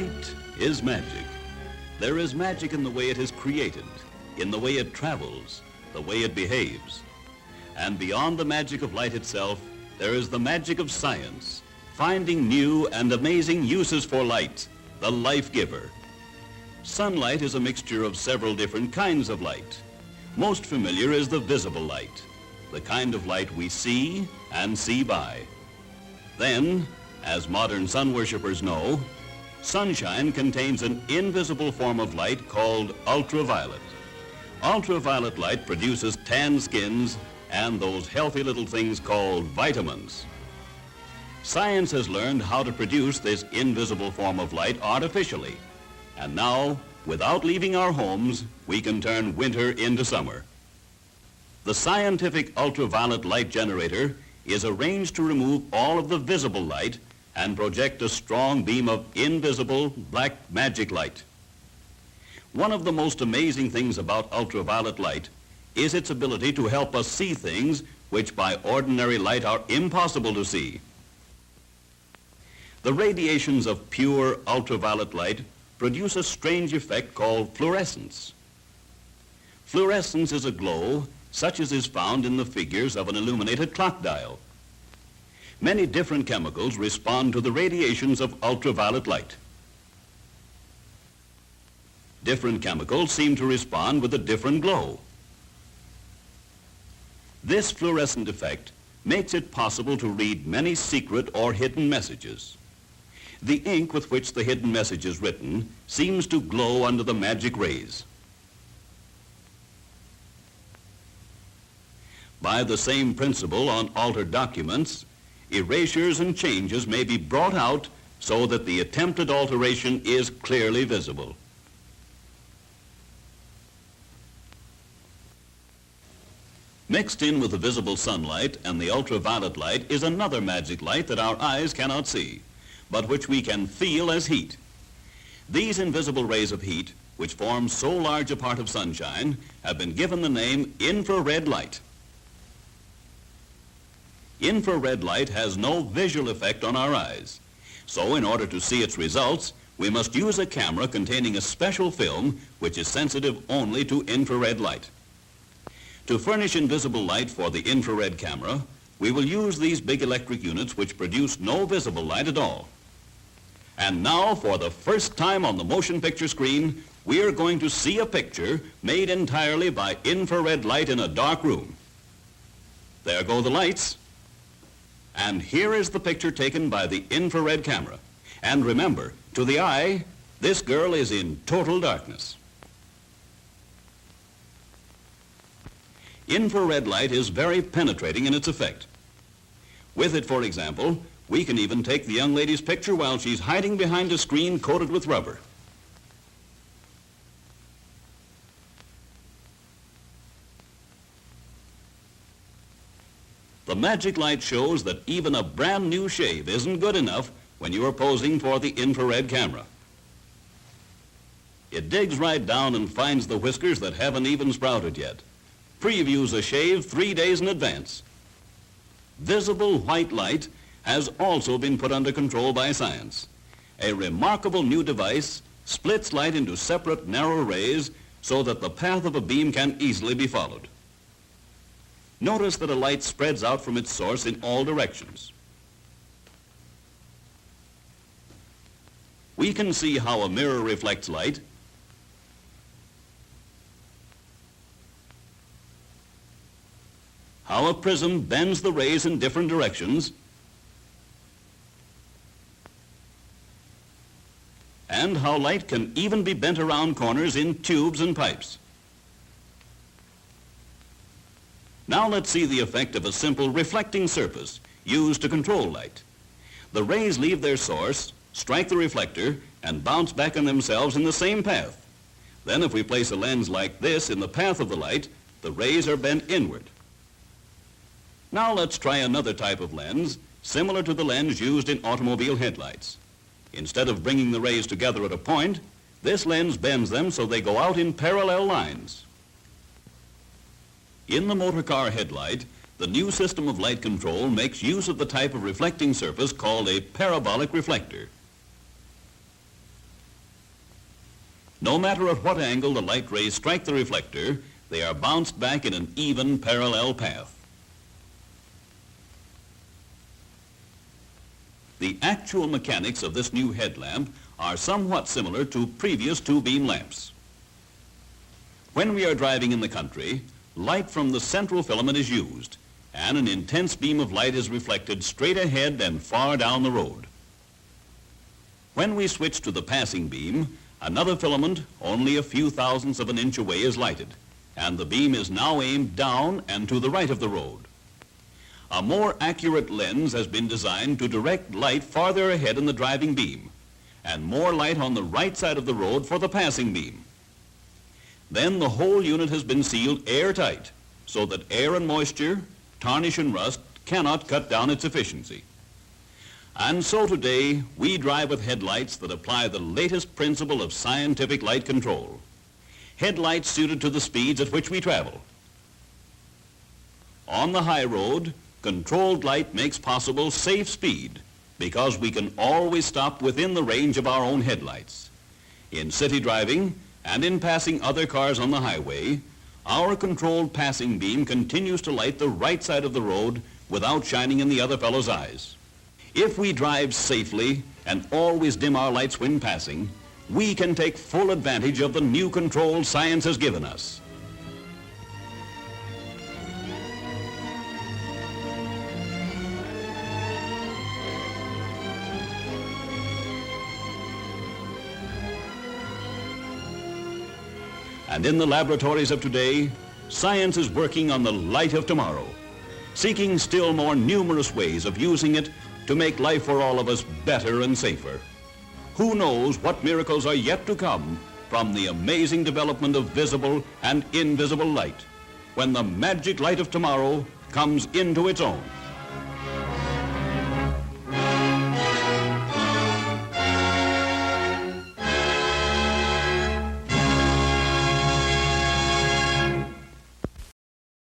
Light is magic. There is magic in the way it is created, in the way it travels, the way it behaves. And beyond the magic of light itself, there is the magic of science, finding new and amazing uses for light, the life giver. Sunlight is a mixture of several different kinds of light. Most familiar is the visible light, the kind of light we see and see by. Then, as modern sun worshippers know, sunshine contains an invisible form of light called ultraviolet. Ultraviolet light produces tan skins and those healthy little things called vitamins. Science has learned how to produce this invisible form of light artificially. And now, without leaving our homes, we can turn winter into summer. The scientific ultraviolet light generator is arranged to remove all of the visible light and project a strong beam of invisible black magic light. One of the most amazing things about ultraviolet light is its ability to help us see things which by ordinary light are impossible to see. The radiations of pure ultraviolet light produce a strange effect called fluorescence. Fluorescence is a glow such as is found in the figures of an illuminated clock dial. Many different chemicals respond to the radiations of ultraviolet light. Different chemicals seem to respond with a different glow. This fluorescent effect makes it possible to read many secret or hidden messages. The ink with which the hidden message is written seems to glow under the magic rays. By the same principle on altered documents, erasures and changes may be brought out so that the attempted alteration is clearly visible. Mixed in with the visible sunlight and the ultraviolet light is another magic light that our eyes cannot see, but which we can feel as heat. These invisible rays of heat, which form so large a part of sunshine, have been given the name infrared light. Infrared light has no visual effect on our eyes. So in order to see its results, we must use a camera containing a special film which is sensitive only to infrared light. To furnish invisible light for the infrared camera, we will use these big electric units which produce no visible light at all. And now, for the first time on the motion picture screen, we are going to see a picture made entirely by infrared light in a dark room. There go the lights. And here is the picture taken by the infrared camera. And remember, to the eye, this girl is in total darkness. Infrared light is very penetrating in its effect. With it, for example, we can even take the young lady's picture while she's hiding behind a screen coated with rubber. The magic light shows that even a brand new shave isn't good enough when you are posing for the infrared camera. It digs right down and finds the whiskers that haven't even sprouted yet. Previews a shave 3 days in advance. Visible white light has also been put under control by science. A remarkable new device splits light into separate narrow rays so that the path of a beam can easily be followed. Notice that a light spreads out from its source in all directions. We can see how a mirror reflects light, how a prism bends the rays in different directions, and how light can even be bent around corners in tubes and pipes. Now let's see the effect of a simple reflecting surface used to control light. The rays leave their source, strike the reflector, and bounce back on themselves in the same path. Then if we place a lens like this in the path of the light, the rays are bent inward. Now let's try another type of lens, similar to the lens used in automobile headlights. Instead of bringing the rays together at a point, this lens bends them so they go out in parallel lines. In the motor car headlight, the new system of light control makes use of the type of reflecting surface called a parabolic reflector. No matter at what angle the light rays strike the reflector, they are bounced back in an even parallel path. The actual mechanics of this new headlamp are somewhat similar to previous two-beam lamps. When we are driving in the country, light from the central filament is used, and an intense beam of light is reflected straight ahead and far down the road. When we switch to the passing beam, another filament only a few thousandths of an inch away is lighted, and the beam is now aimed down and to the right of the road. A more accurate lens has been designed to direct light farther ahead in the driving beam, and more light on the right side of the road for the passing beam. Then the whole unit has been sealed airtight, so that air and moisture, tarnish and rust cannot cut down its efficiency. And so today, we drive with headlights that apply the latest principle of scientific light control. Headlights suited to the speeds at which we travel. On the high road, controlled light makes possible safe speed because we can always stop within the range of our own headlights. In city driving and in passing other cars on the highway, our controlled passing beam continues to light the right side of the road without shining in the other fellow's eyes. If we drive safely and always dim our lights when passing, we can take full advantage of the new control science has given us. And in the laboratories of today, science is working on the light of tomorrow, seeking still more numerous ways of using it to make life for all of us better and safer. Who knows what miracles are yet to come from the amazing development of visible and invisible light when the magic light of tomorrow comes into its own.